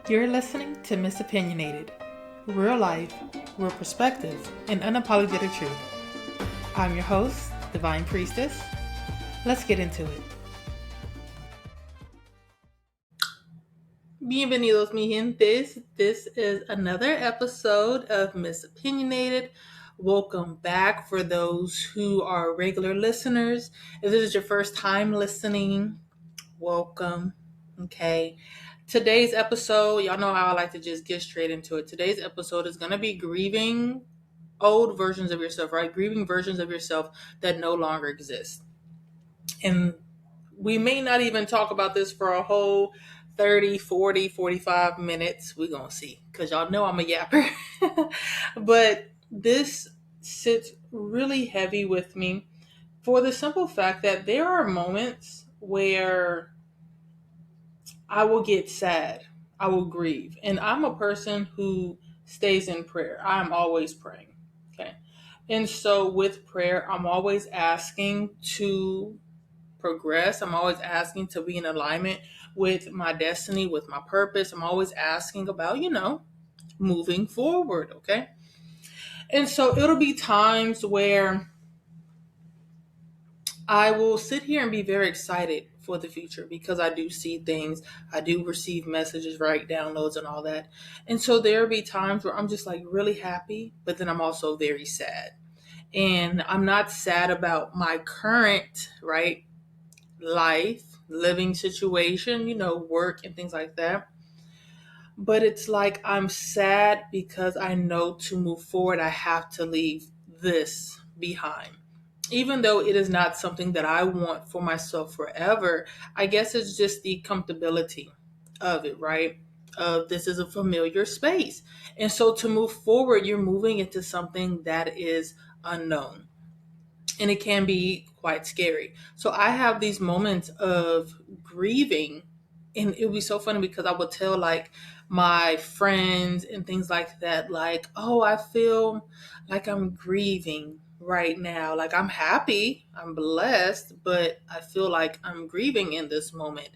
You're listening to Misopinionated. Real life, real perspective, and unapologetic truth. I'm your host, Divine Priestess. Let's get into it. Bienvenidos, mi gentes. This is another episode of Misopinionated. Welcome back for those who are regular listeners. If this is your first time listening, welcome. Okay. Today's episode, y'all know how I like to just get straight into it. Today's episode is going to be grieving old versions of yourself, right? Grieving versions of yourself that no longer exist. And we may not even talk about this for a whole 30, 40, 45 minutes. We're going to see, because y'all know I'm a yapper. But this sits really heavy with me for the simple fact that there are moments where I will get sad. I will grieve. And I'm a person who stays in prayer. I'm always praying. Okay. And so with prayer, I'm always asking to progress. I'm always asking to be in alignment with my destiny, with my purpose. I'm always asking about, moving forward. Okay. And so it'll be times where I will sit here and be very excited for the future because I do see things, I do receive messages, right? Downloads and all that. And so there'll be times where I'm just like really happy, but then I'm also very sad. And I'm not sad about my current, right, life, living situation, work and things like that. But it's like I'm sad because I know to move forward, I have to leave this behind. Even though it is not something that I want for myself forever, I guess it's just the comfortability of it, right? This is a familiar space. And so to move forward, you're moving into something that is unknown. And it can be quite scary. So I have these moments of grieving. And it would be so funny because I would tell like my friends and things like that, like, oh, I feel like I'm grieving right now. Like I'm happy, I'm blessed, but I feel like I'm grieving in this moment.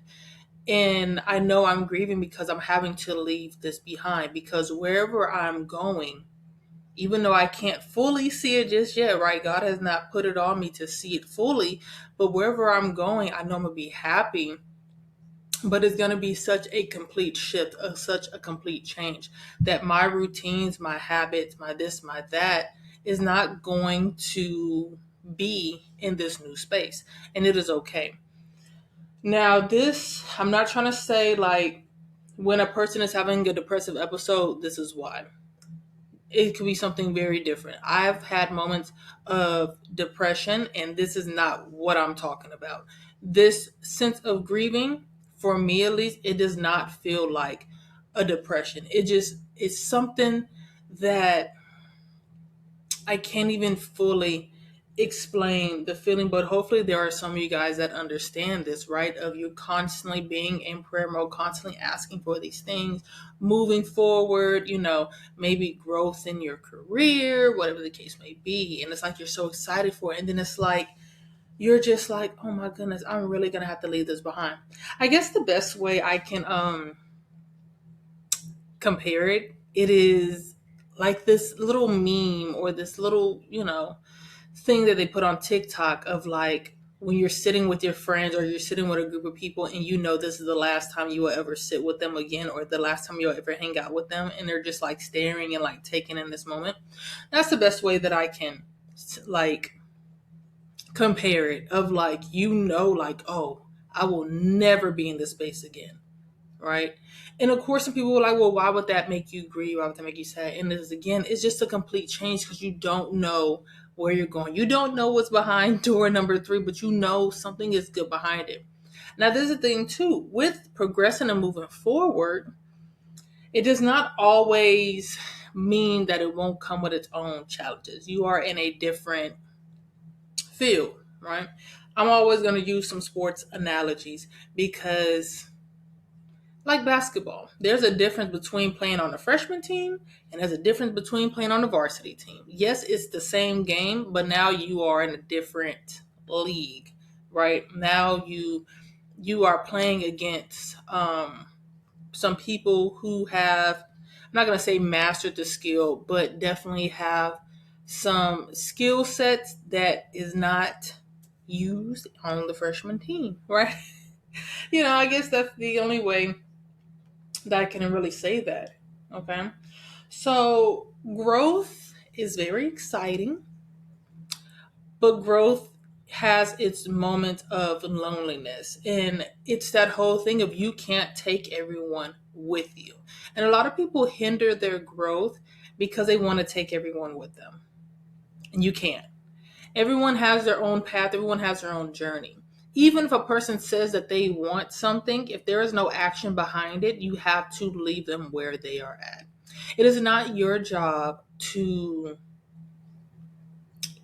And I know I'm grieving because I'm having to leave this behind because wherever I'm going, even though I can't fully see it just yet, right? God has not put it on me to see it fully, but wherever I'm going, I know I'm going to be happy. But it's going to be such a complete shift, such a complete change that my routines, my habits, my this, my that is not going to be in this new space. And it is okay. Now, this, I'm not trying to say like when a person is having a depressive episode, this is why. It could be something very different. I've had moments of depression, and this is not what I'm talking about. This sense of grieving, for me at least, it does not feel like a depression. It's something that I can't even fully explain the feeling, but hopefully there are some of you guys that understand this, right? Of you constantly being in prayer mode, constantly asking for these things, moving forward, maybe growth in your career, whatever the case may be. And it's like you're so excited for it. And then it's like, you're just like, oh my goodness, I'm really going to have to leave this behind. I guess the best way I can compare it is like this little meme or this little, thing that they put on TikTok of like when you're sitting with your friends or you're sitting with a group of people and this is the last time you will ever sit with them again or the last time you'll ever hang out with them and they're just like staring and like taking in this moment. That's the best way that I can like compare it of like, like, oh, I will never be in this space again. Right. And of course, some people were like, well, why would that make you grieve? Why would that make you sad? And this again, it's just a complete change because you don't know where you're going. You don't know what's behind door number 3, but you know something is good behind it. Now, there's a thing too, with progressing and moving forward, it does not always mean that it won't come with its own challenges. You are in a different field, right? I'm always going to use some sports analogies because like basketball, there's a difference between playing on a freshman team and there's a difference between playing on a varsity team. Yes, it's the same game, but now you are in a different league, right? Now you are playing against some people who have, I'm not going to say mastered the skill, but definitely have some skill sets that is not used on the freshman team, right? I guess that's the only way that I can really say that. Okay. So growth is very exciting, but growth has its moment of loneliness. And it's that whole thing of you can't take everyone with you. And a lot of people hinder their growth because they want to take everyone with them. And you can't. Everyone has their own path, everyone has their own journey. Even if a person says that they want something, if there is no action behind it, you have to leave them where they are at. It is not your job to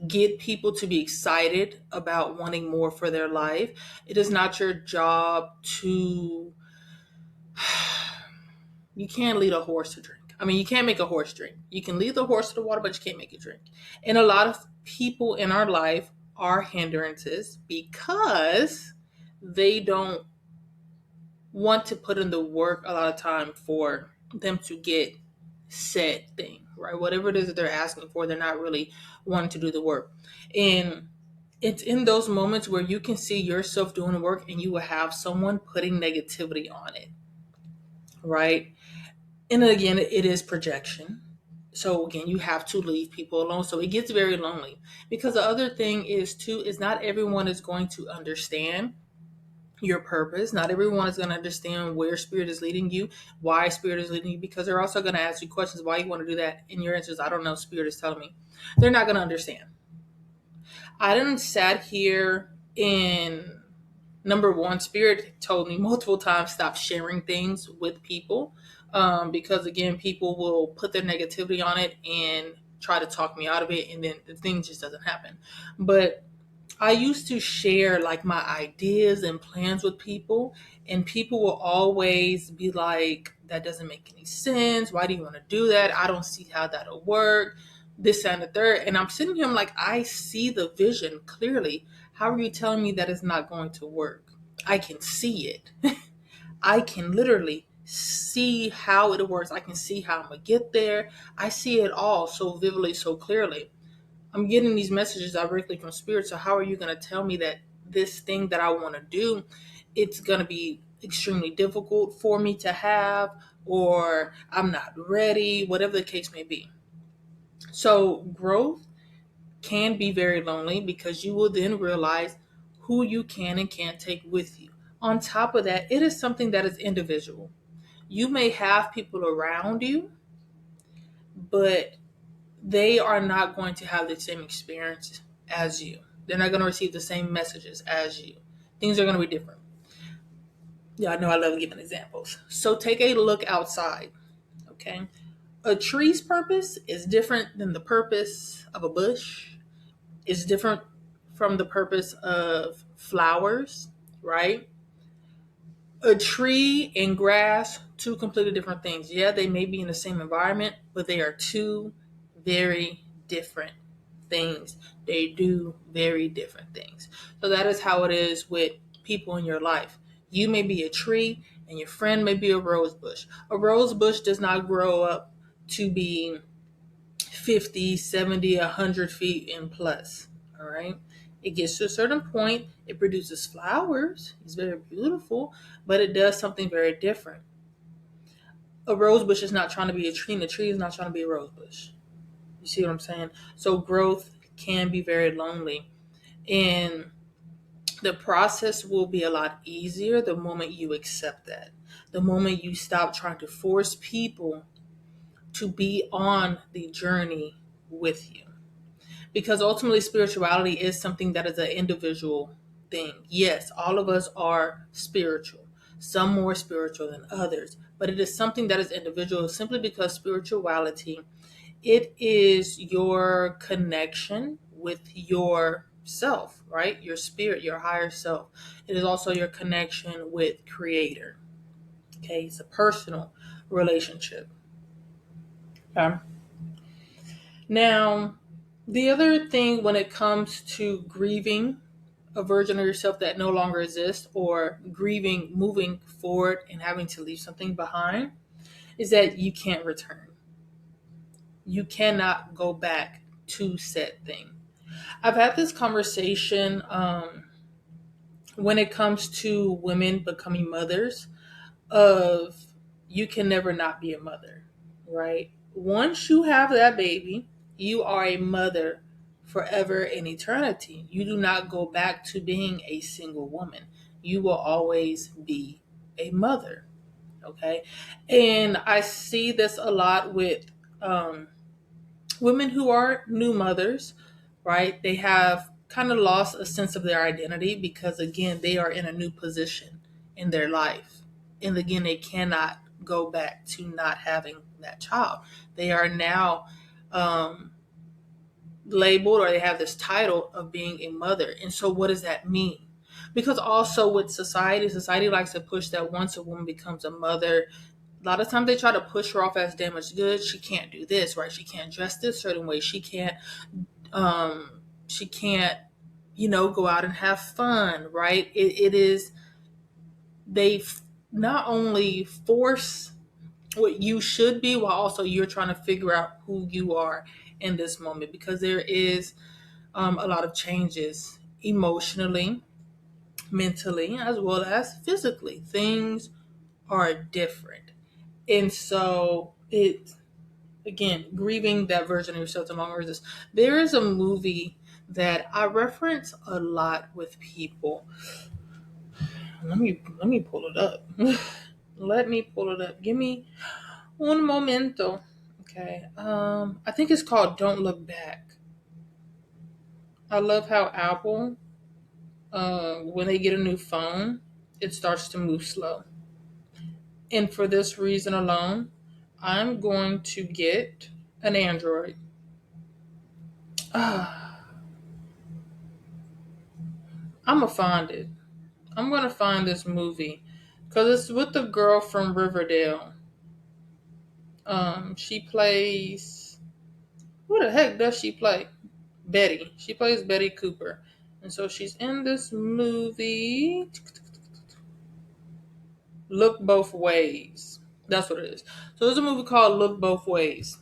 get people to be excited about wanting more for their life. It is not your job to, you can't lead a horse to drink. I mean, you can't make a horse drink. You can lead the horse to the water, but you can't make it drink. And a lot of people in our life are hindrances because they don't want to put in the work a lot of time for them to get said thing, right? Whatever it is that they're asking for, they're not really wanting to do the work. And it's in those moments where you can see yourself doing the work and you will have someone putting negativity on it, right? And again, it is projection. So again, you have to leave people alone. So it gets very lonely. Because the other thing is too, is not everyone is going to understand your purpose. Not everyone is going to understand where spirit is leading you, why spirit is leading you, because they're also going to ask you questions, why you want to do that. And your answer is, I don't know, spirit is telling me. They're not going to understand. I didn't sat here in number one, spirit told me multiple times, stop sharing things with people. Because again, people will put their negativity on it and try to talk me out of it. And then the thing just doesn't happen. But I used to share like my ideas and plans with people, and people will always be like, that doesn't make any sense. Why do you want to do that? I don't see how that'll work. This and the third. And I'm sitting here, I'm like, I see the vision clearly. How are you telling me that it's not going to work? I can see it. I can literally see how it works. I can see how I'm going to get there. I see it all so vividly, so clearly. I'm getting these messages directly from spirit. So how are you going to tell me that this thing that I want to do, it's going to be extremely difficult for me to have, or I'm not ready, whatever the case may be. So growth can be very lonely because you will then realize who you can and can't take with you. On top of that, it is something that is individual. You may have people around you, but they are not going to have the same experience as you. They're not going to receive the same messages as you. Things are going to be different. Yeah, I know I love giving examples. So take a look outside, okay? A tree's purpose is different than the purpose of a bush. It's different from the purpose of flowers, right? A tree and grass, two completely different things. Yeah, they may be in the same environment, but they are two very different things. They do very different things. So that is how it is with people in your life. You may be a tree and your friend may be a rose bush. A rose bush does not grow up to be 50, 70, 100 feet and plus. All right. It gets to a certain point, it produces flowers. It's very beautiful, but it does something very different. A rose bush is not trying to be a tree, and the tree is not trying to be a rose bush. You see what I'm saying? So growth can be very lonely. And the process will be a lot easier the moment you accept that. The moment you stop trying to force people to be on the journey with you. Because ultimately, spirituality is something that is an individual thing. Yes, all of us are spiritual, some more spiritual than others, but it is something that is individual simply because spirituality, it is your connection with yourself, right? Your spirit, your higher self. It is also your connection with Creator. Okay, it's a personal relationship. Okay. Now, the other thing when it comes to grieving a version of yourself that no longer exists, or grieving moving forward and having to leave something behind, is that you can't return. You cannot go back to said thing. I've had this conversation when it comes to women becoming mothers of you can never not be a mother, right? Once you have that baby, you are a mother forever in eternity. You do not go back to being a single woman. You will always be a mother, okay? And I see this a lot with um, women who are new mothers, right? They have kind of lost a sense of their identity because, again, they are in a new position in their life. And again, they cannot go back to not having that child. They are now um, labeled, or they have this title of being a mother. And so, what does that mean? Because also with society likes to push that once a woman becomes a mother, a lot of times they try to push her off as damaged goods. She can't do this, right? She can't dress this certain way. Um, she can't, go out and have fun, right? It is, they not only force what you should be, while also you're trying to figure out who you are in this moment, because there is a lot of changes emotionally, mentally, as well as physically. Things are different. And so it, again, grieving that version of yourself no longer exists. There is a movie that I reference a lot with people. Let me pull it up. Let me pull it up. Give me un momento. Okay. I think it's called Don't Look Back. I love how Apple, when they get a new phone, it starts to move slow. And for this reason alone, I'm going to get an Android. I'm gonna find it. I'm gonna find this movie because it's with the girl from Riverdale. She plays. Who the heck does she play? Betty. She plays Betty Cooper, and so she's in this movie. Look Both Ways. That's what it is. So there's a movie called Look Both Ways.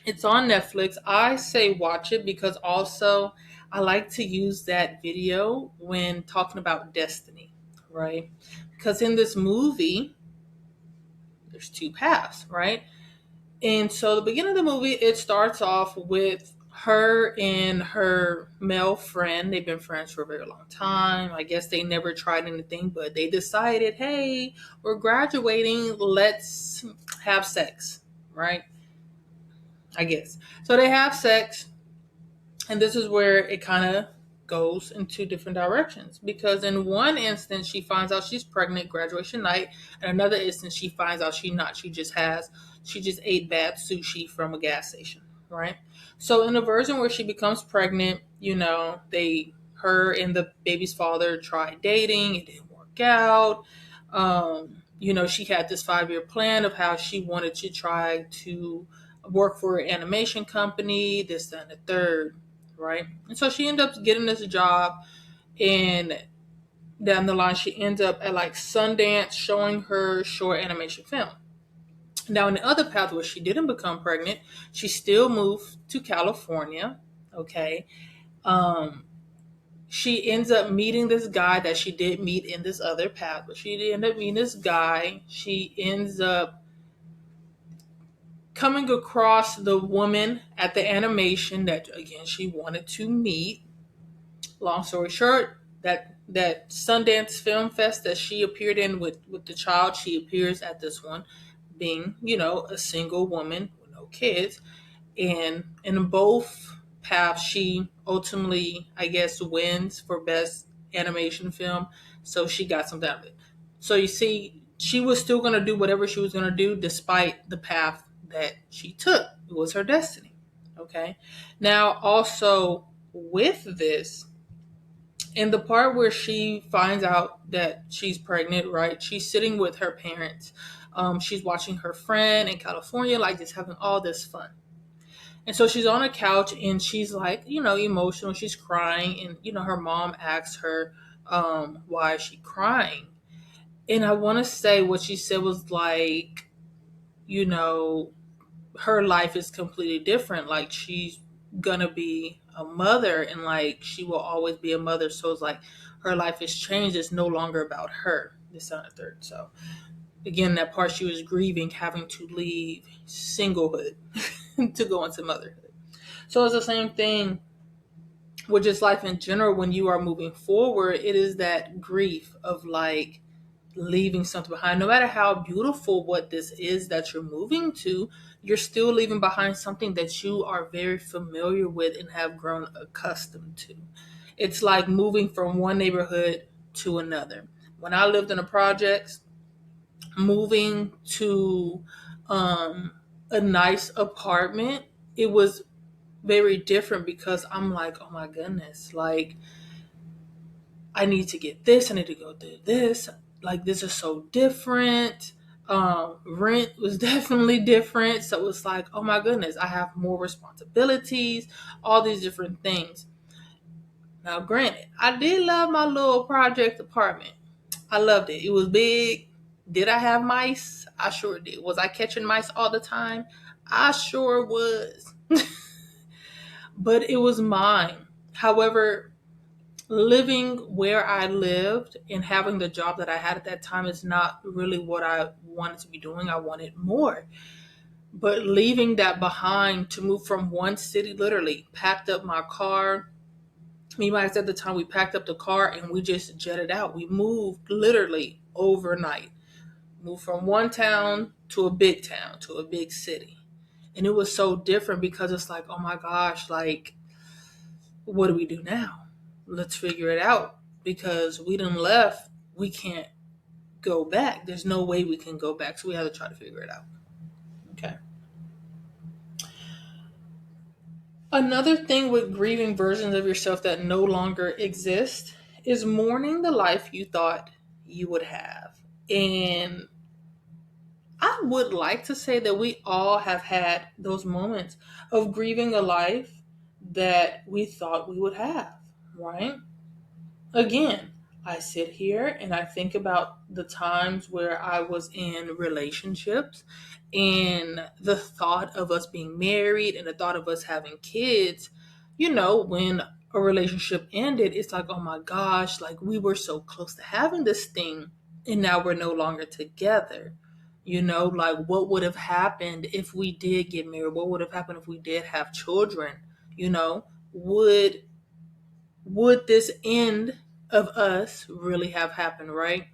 It's on Netflix. I say watch it because also I like to use that video when talking about destiny, right? Because in this movie, there's two paths, right? And so the beginning of the movie, it starts off with her and her male friend. They've been friends for a very long time. I guess they never tried anything, but they decided, hey, we're graduating. Let's have sex, right? I guess. So they have sex. And this is where it kind of goes in two different directions, because in one instance she finds out she's pregnant graduation night, and another instance she finds out she's not. She just ate bad sushi from a gas station, right? So in the version where she becomes pregnant, her and the baby's father tried dating. It didn't work out. She had this 5-year plan of how she wanted to try to work for an animation company, this, that, and the third, right? And so she ends up getting this job, and down the line, she ends up at like Sundance showing her short animation film. Now, in the other path where she didn't become pregnant, she still moved to California, okay? Um, she ends up meeting this guy that she did meet in this other path, but she did end up meeting this guy. She ends up coming across the woman at the animation that, again, she wanted to meet. Long story short, that Sundance Film Fest that she appeared in with the child, she appears at this one, being, a single woman with no kids. And in both paths, she ultimately, I guess, wins for best animation film. So she got something out of it. So you see, she was still going to do whatever she was going to do despite the path that she took. It was her destiny. Okay. Now, also with this, in the part where she finds out that she's pregnant, right? She's sitting with her parents. She's watching her friend in California, like just having all this fun. And so she's on a couch and she's like, emotional. She's crying. And, her mom asks her, why is she crying? And I want to say what she said was like, you know, her life is completely different. Like she's going to be a mother and like she will always be a mother. So it's like her life has changed. It's no longer about her. This on the third. So again, that part she was grieving, having to leave singlehood to go into motherhood. So it's the same thing with just life in general. When you are moving forward, it is that grief of like leaving something behind. No matter how beautiful what this is that you're moving to, you're still leaving behind something that you are very familiar with and have grown accustomed to. It's like moving from one neighborhood to another. When I lived in the projects, moving to a nice apartment, it was very different because I'm like, oh my goodness, like I need to get this, I need to go do this. Like this is so different. Rent was definitely different. So it's like, oh my goodness, I have more responsibilities, all these different things. Now, granted, I did love my little project apartment. I loved it. It was big. Did I have mice? I sure did. Was I catching mice all the time? I sure was. But it was mine. However, living where I lived and having the job that I had at that time is not really what I wanted to be doing. I wanted more. But leaving that behind to move from one city, literally packed up my car. Me and my ex at the time, we packed up the car and we just jetted out. We moved literally overnight. Moved from one town to a big town, to a big city. And it was so different because it's like, oh my gosh, like, what do we do now? Let's figure it out because we done left. We can't go back. There's no way we can go back. So we have to try to figure it out. Okay. Another thing with grieving versions of yourself that no longer exist is mourning the life you thought you would have. And I would like to say that we all have had those moments of grieving a life that we thought we would have, right? Again, I sit here and I think about the times where I was in relationships and the thought of us being married and the thought of us having kids. When a relationship ended, it's like, oh my gosh, like we were so close to having this thing and now we're no longer together. Like what would have happened if we did get married? What would have happened if we did have children? You know, would this end of us really have happened, right?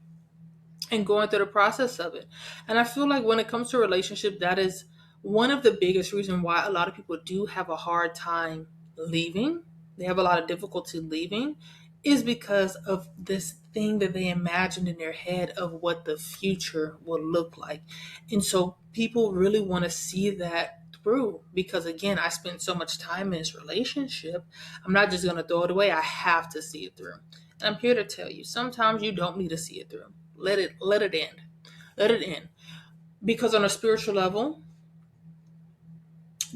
And going through the process of it. And I feel like when it comes to relationship, that is one of the biggest reasons why a lot of people do have a hard time leaving. They have a lot of difficulty leaving is because of this thing that they imagined in their head of what the future will look like. And so people really want to see that through because again, I spent so much time in this relationship. I'm not just going to throw it away. I have to see it through. And I'm here to tell you, sometimes you don't need to see it through. Let it end. Let it end. Because on a spiritual level,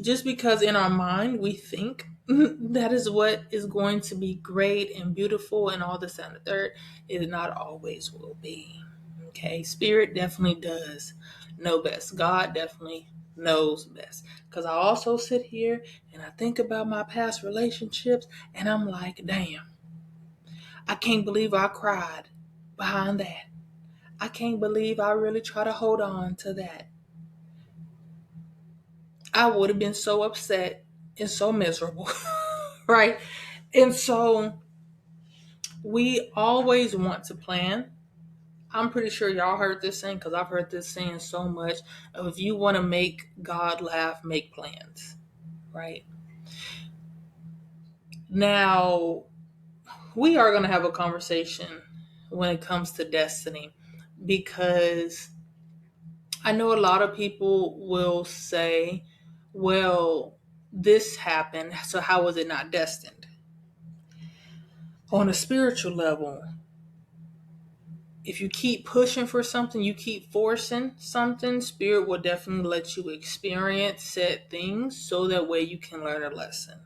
just because in our mind we think that is what is going to be great and beautiful and all this and the third, it not always will be. Okay, spirit definitely does know best. God definitely knows best. Because I also sit here and I think about my past relationships and I'm like, damn, I can't believe I cried behind that. I can't believe I really try to hold on to that. I would have been so upset and so miserable, right? And so we always want to plan. I'm pretty sure y'all heard this saying because I've heard this saying so much. If you want to make God laugh, make plans, right? Now, we are going to have a conversation when it comes to destiny because I know a lot of people will say, well, this happened, so how was it not destined? On a spiritual level, If you keep pushing for something, you keep forcing something, spirit will definitely let you experience said things so that way you can learn a lesson.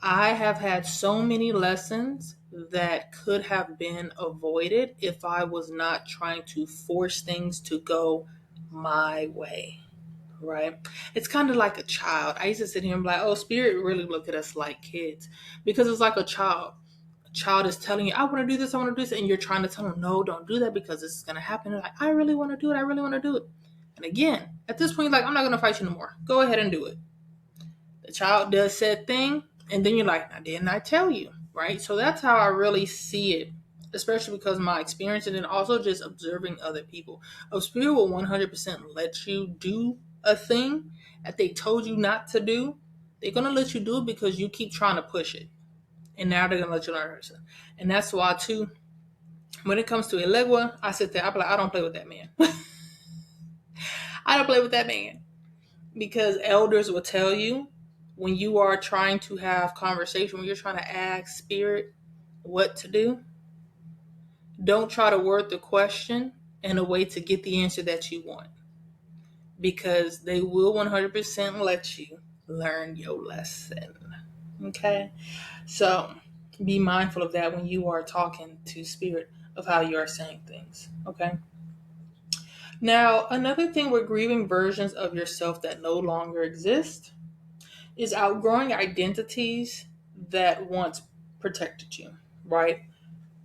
I have had so many lessons that could have been avoided if I was not trying to force things to go my way, right? It's kind of like a child. I used to sit here and be like, oh, spirit really look at us like kids because it's like a child. A child is telling you, I want to do this, I want to do this, and you're trying to tell them, no, don't do that because this is going to happen. They're like, I really want to do it, I really want to do it. And again, at this point, you're like, I'm not going to fight you no more. Go ahead and do it. The child does said thing, and then you're like, now didn't I tell you? Right? So that's how I really see it, especially because of my experience and then also just observing other people. A spirit will 100% let you do a thing that they told you not to do. They're going to let you do it because you keep trying to push it. And now they're going to let you learn it. And that's why, too, when it comes to Elegua, I sit there, I be like, I don't play with that man. I don't play with that man. Because elders will tell you when you are trying to have conversation, when you're trying to ask spirit what to do, don't try to word the question in a way to get the answer that you want. Because they will 100% let you learn your lesson. Okay? So be mindful of that when you are talking to spirit of how you are saying things. Okay? Now, another thing with grieving versions of yourself that no longer exist is outgrowing identities that once protected you, right?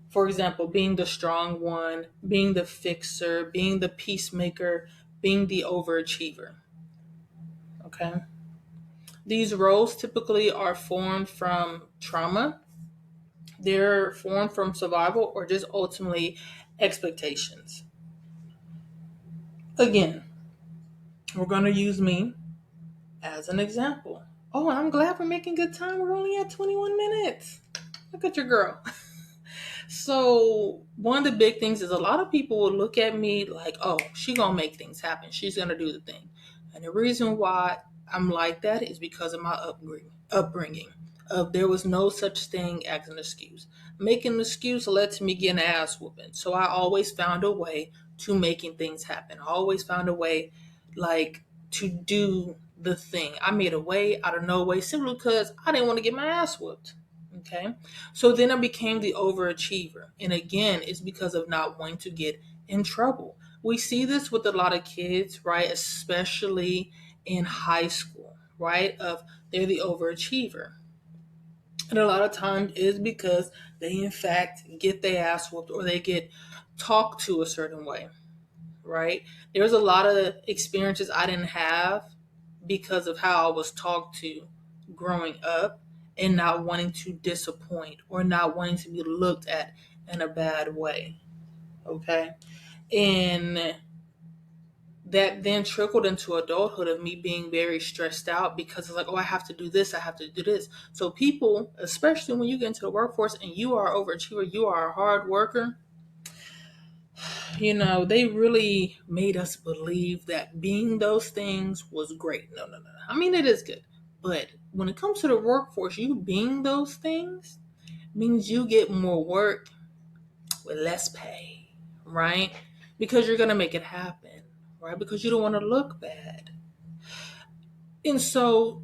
For example, being the strong one, being the fixer, being the peacemaker, being the overachiever. Okay? These roles typically are formed from trauma, they're formed from survival, or just ultimately expectations. Again, we're going to use me as an example. Oh, I'm glad we're making good time. We're only at 21 minutes. Look at your girl. So one of the big things is a lot of people will look at me like, oh, she gonna make things happen. She's gonna do the thing. And the reason why I'm like that is because of my upbringing. There was no such thing as an excuse. Making an excuse led to me getting an ass whooping. So I always found a way to making things happen. I always found a way like to do the thing. I made a way out of no way simply because I didn't want to get my ass whooped. Okay. So then I became the overachiever. And again, it's because of not wanting to get in trouble. We see this with a lot of kids, right? Especially in high school, right? Of they're the overachiever. And a lot of times is because they in fact get their ass whooped or they get talked to a certain way, right? There's a lot of experiences I didn't have because of how I was talked to growing up and not wanting to disappoint or not wanting to be looked at in a bad way. Okay. And that then trickled into adulthood of me being very stressed out because it's like, oh, I have to do this, I have to do this. So people, especially when you get into the workforce and you are an overachiever, you are a hard worker, they really made us believe that being those things was great. No, no, no. I mean, it is good. But when it comes to the workforce, you being those things means you get more work with less pay, right? Because you're going to make it happen, right? Because you don't want to look bad. And so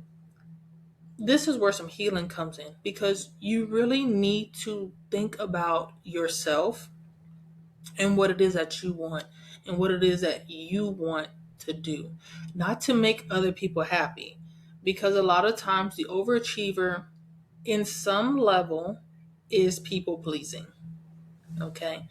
this is where some healing comes in because you really need to think about yourself and what it is that you want and what it is that you want to do, not to make other people happy. Because a lot of times the overachiever, in some level, is people pleasing. Okay.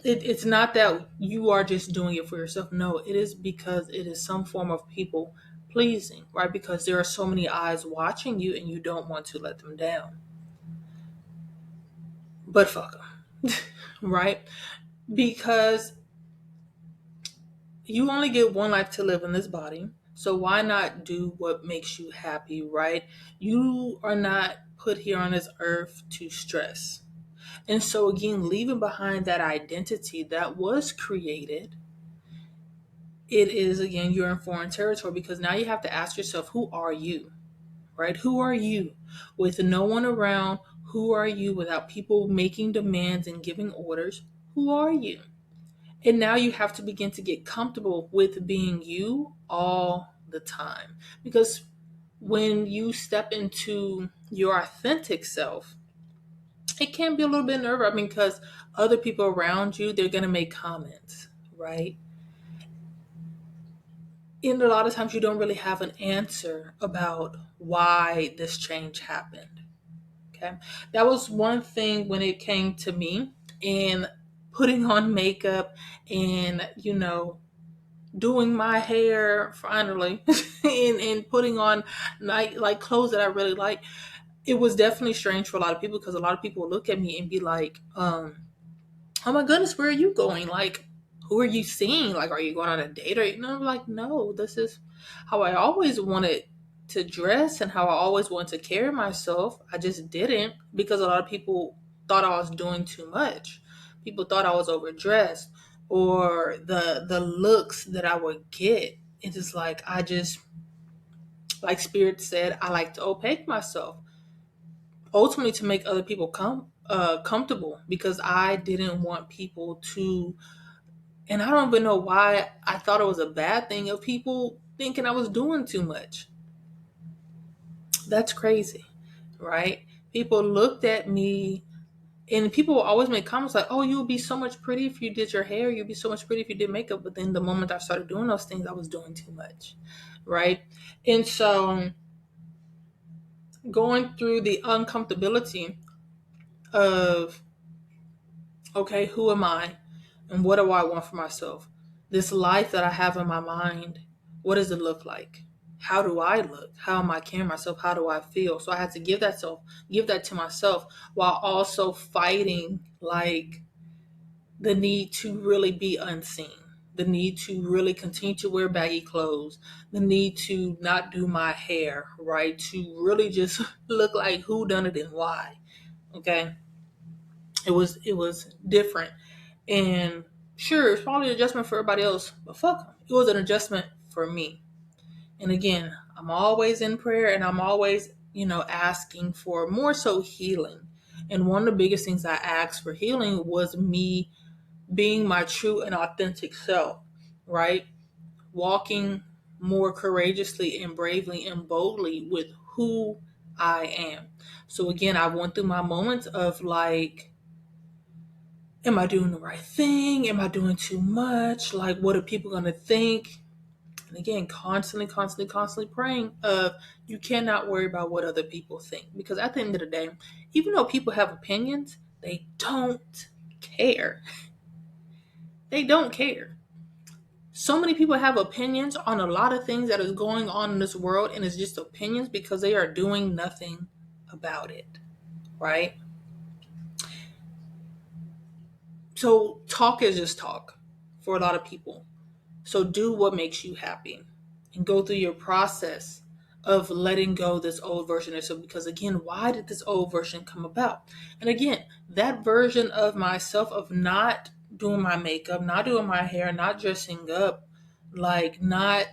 It's not that you are just doing it for yourself. No, it is because it is some form of people pleasing, right? Because there are so many eyes watching you and you don't want to let them down. But fuck them, right? Because you only get one life to live in this body. So why not do what makes you happy, right? You are not put here on this earth to stress. And so again, leaving behind that identity that was created, it is again, you're in foreign territory because now you have to ask yourself, who are you? Right? Who are you? With no one around, who are you without people making demands and giving orders? Who are you? And now you have to begin to get comfortable with being you all the time. Because when you step into your authentic self, it can be a little bit nerve-wracking because other people around you, they're going to make comments, right? And a lot of times you don't really have an answer about why this change happened. Okay. That was one thing when it came to me and putting on makeup and, doing my hair finally and putting on like clothes that I really like. It was definitely strange for a lot of people because a lot of people would look at me and be like, oh my goodness, where are you going? Like, who are you seeing? Like, are you going on a date? Or I'm like, no, this is how I always wanted to dress and how I always wanted to carry myself. I just didn't because a lot of people thought I was doing too much. People thought I was overdressed or the looks that I would get. It's just like I just like Spirit said, I like to opaque myself ultimately to make other people comfortable because I didn't want people to, and I don't even know why I thought it was a bad thing of people thinking I was doing too much. That's crazy, right? People looked at me and people will always make comments like, oh, you would be so much pretty if you did your hair. You'd be so much pretty if you did makeup. But then the moment I started doing those things, I was doing too much, right? And so going through the uncomfortability of, okay, who am I? And what do I want for myself? This life that I have in my mind, what does it look like? How do I look? How am I carrying myself? How do I feel? So I had to give that to myself while also fighting like the need to really be unseen, the need to really continue to wear baggy clothes, the need to not do my hair, right? To really just look like who done it and why. Okay. It was different. And sure, it's probably an adjustment for everybody else, but fuck 'em. It was an adjustment for me. And again, I'm always in prayer and I'm always, asking for more so healing. And one of the biggest things I asked for healing was me being my true and authentic self, right? Walking more courageously and bravely and boldly with who I am. So again, I went through my moments of like, am I doing the right thing? Am I doing too much? Like, what are people going to think? And again, constantly praying of you cannot worry about what other people think. Because at the end of the day, even though people have opinions, they don't care. They don't care. So many people have opinions on a lot of things that is going on in this world, and it's just opinions because they are doing nothing about it, right? So talk is just talk for a lot of people. So do what makes you happy and go through your process of letting go this old version of yourself. Because again, why did this old version come about? And again, that version of myself of not doing my makeup, not doing my hair, not dressing up, like not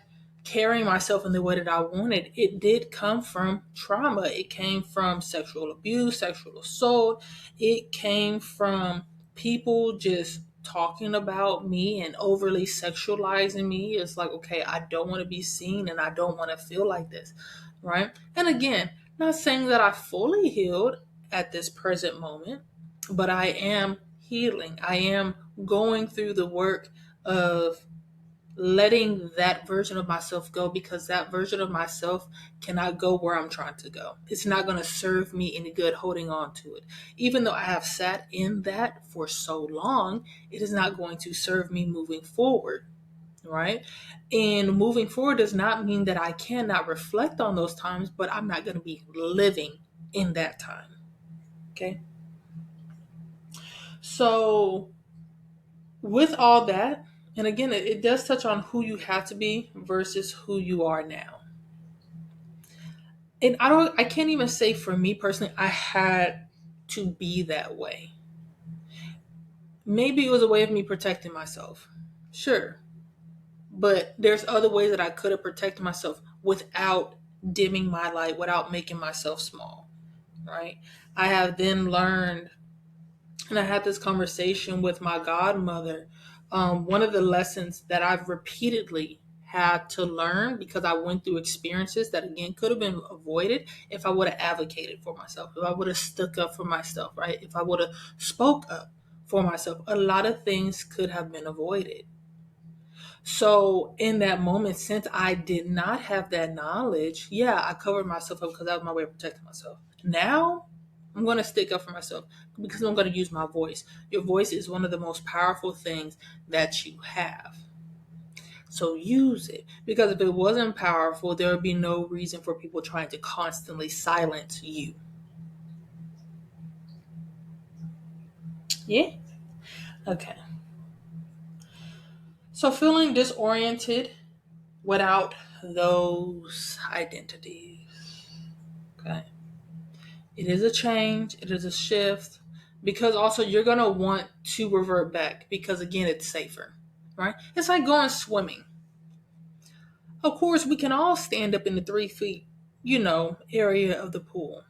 carrying myself in the way that I wanted, it did come from trauma. It came from sexual abuse, sexual assault. It came from people just talking about me and overly sexualizing me. It's like, okay, I don't want to be seen and I don't want to feel like this, right? And again, not saying that I fully healed at this present moment, but I am healing. I am going through the work of letting that version of myself go because that version of myself cannot go where I'm trying to go. It's not going to serve me any good holding on to it. Even though I have sat in that for so long, it is not going to serve me moving forward, right? And moving forward does not mean that I cannot reflect on those times, but I'm not going to be living in that time. Okay? So with all that, and again, it does touch on who you have to be versus who you are now. And I can't even say for me personally, I had to be that way. Maybe it was a way of me protecting myself. Sure. But there's other ways that I could have protected myself without dimming my light, without making myself small. Right. I have then learned, and I had this conversation with my godmother One of the lessons that I've repeatedly had to learn because I went through experiences that again could have been avoided if I would have advocated for myself, if I would have stuck up for myself, right? If I would have spoke up for myself, a lot of things could have been avoided. So in that moment, since I did not have that knowledge, yeah, I covered myself up because that was my way of protecting myself. Now I'm going to stick up for myself because I'm going to use my voice. Your voice is one of the most powerful things that you have. So use it, because if it wasn't powerful, there would be no reason for people trying to constantly silence you. Yeah. Okay. So feeling disoriented without those identities. Okay. It is a change, it is a shift, because also you're going to want to revert back because, again, it's safer, right? It's like going swimming. Of course, we can all stand up in the 3 feet, area of the pool.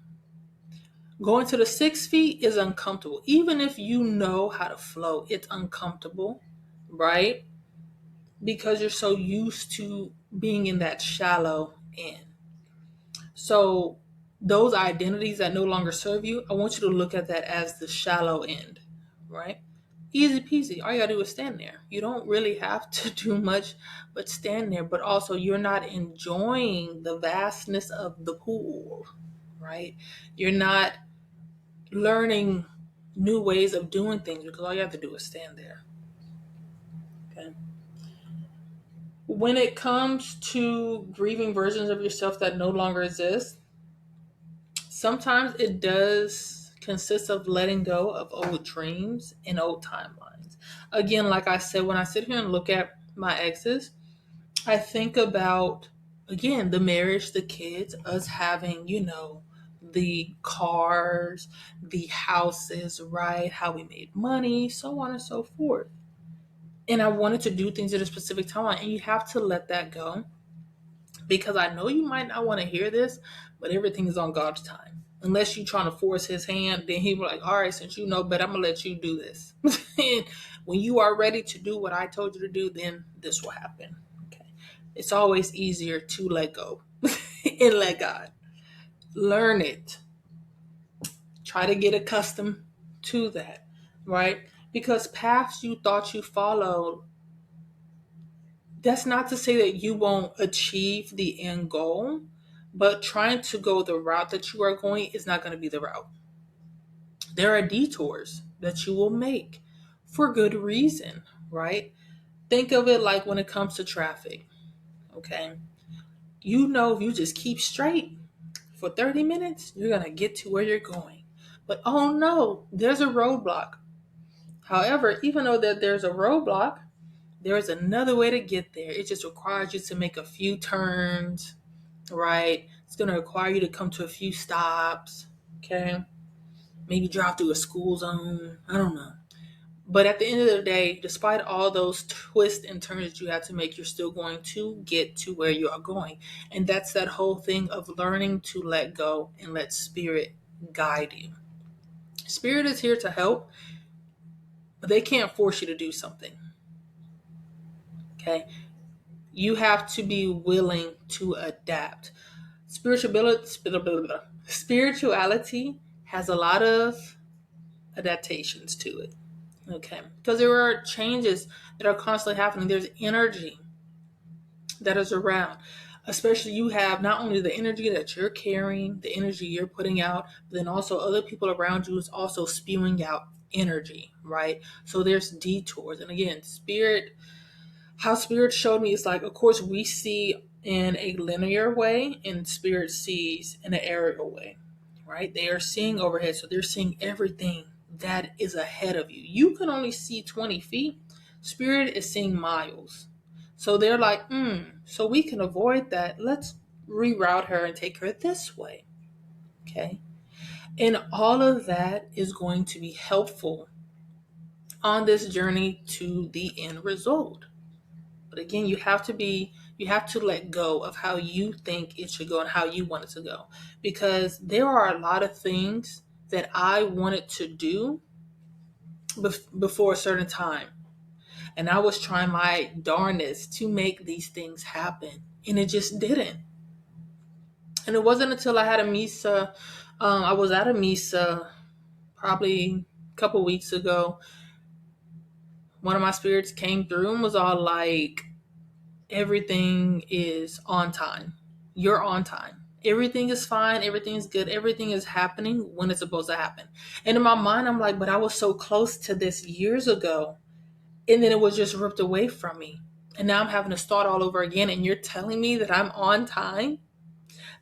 Going to the 6 feet is uncomfortable. Even if you know how to float, it's uncomfortable, right? Because you're so used to being in that shallow end. So those identities that no longer serve you, I want you to look at that as the shallow end, right? Easy peasy. All you gotta do is stand there. You don't really have to do much but stand there. But also, you're not enjoying the vastness of the pool, right? You're not learning new ways of doing things because all you have to do is stand there. Okay. When it comes to grieving versions of yourself that no longer exist, sometimes it does consist of letting go of old dreams and old timelines. Again, like I said, when I sit here and look at my exes, I think about, again, the marriage, the kids, us having, the cars, the houses, right? How we made money, so on and so forth. And I wanted to do things at a specific timeline, and you have to let that go, because I know you might not want to hear this, but everything is on God's time. Unless you're trying to force his hand, then he will like, all right, since you know better, I'm going to let you do this. And when you are ready to do what I told you to do, then this will happen. Okay. It's always easier to let go and let God. Learn it. Try to get accustomed to that, right? Because paths you thought you followed, that's not to say that you won't achieve the end goal, but trying to go the route that you are going is not going to be the route. There are detours that you will make for good reason, right? Think of it like when it comes to traffic, okay? If you just keep straight for 30 minutes, you're going to get to where you're going. But oh no, there's a roadblock. However, even though that there's a roadblock, there is another way to get there. It just requires you to make a few turns, right? It's going to require you to come to a few stops, okay? Maybe drive through a school zone. I don't know. But at the end of the day, despite all those twists and turns that you have to make, you're still going to get to where you are going. And that's that whole thing of learning to let go and let spirit guide you. Spirit is here to help, but they can't force you to do something, okay? You have to be willing to adapt. Spirituality has a lot of adaptations to it. Okay. Because there are changes that are constantly happening. There's energy that is around. Especially, you have not only the energy that you're carrying, the energy you're putting out, but then also other people around you is also spewing out energy, right? So there's detours. And again, how spirit showed me is like, of course, we see in a linear way and spirit sees in an aerial way, right? They are seeing overhead, so they're seeing everything that is ahead of you. You can only see 20 feet. Spirit is seeing miles. So they're like, so we can avoid that. Let's reroute her and take her this way. Okay. And all of that is going to be helpful on this journey to the end result. But again, you have to let go of how you think it should go and how you want it to go. Because there are a lot of things that I wanted to do before a certain time. And I was trying my darnest to make these things happen. And it just didn't. And it wasn't until I had a Misa, I was at a Misa probably a couple weeks ago. One of my spirits came through and was all like, everything is on time. You're on time. Everything is fine. Everything's good. Everything is happening when it's supposed to happen. And in my mind, I'm like, but I was so close to this years ago. And then it was just ripped away from me. And now I'm having to start all over again. And you're telling me that I'm on time?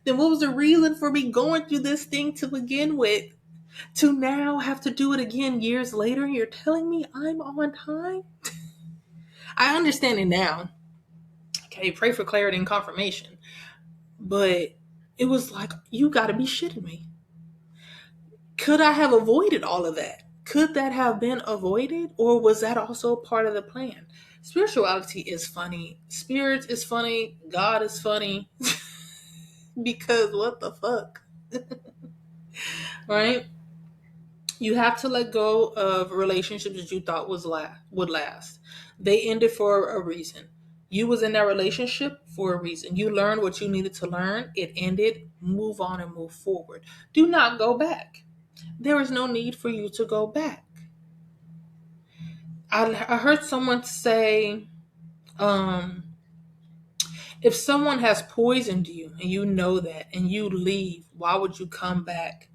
Then what was the reason for me going through this thing to begin with? To now have to do it again years later? You're telling me I'm on time? I understand it now. Okay, pray for clarity and confirmation. But it was like, you got to be shitting me. Could I have avoided all of that? Could that have been avoided? Or was that also part of the plan? Spirituality is funny. Spirit is funny. God is funny. Because what the fuck? Right? You have to let go of relationships that you thought would last. They ended for a reason. You was in that relationship for a reason. You learned what you needed to learn. It ended. Move on and move forward. Do not go back. There is no need for you to go back. I heard someone say, if someone has poisoned you and you know that and you leave, why would you come back?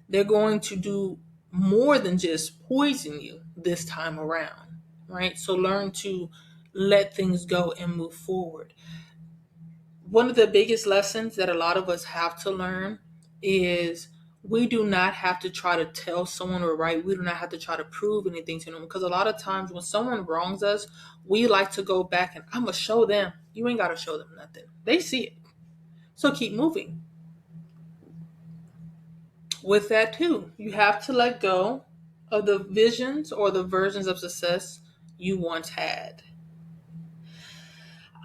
They're going to do more than just poison you this time around, right? So learn to let things go and move forward. One of the biggest lessons that a lot of us have to learn is we do not have to try to tell someone we're right. We do not have to try to prove anything to them, because a lot of times when someone wrongs us, we like to go back and I'm going to show them. You ain't got to show them nothing. They see it. So keep moving. With that too, you have to let go of the visions or the versions of success you once had.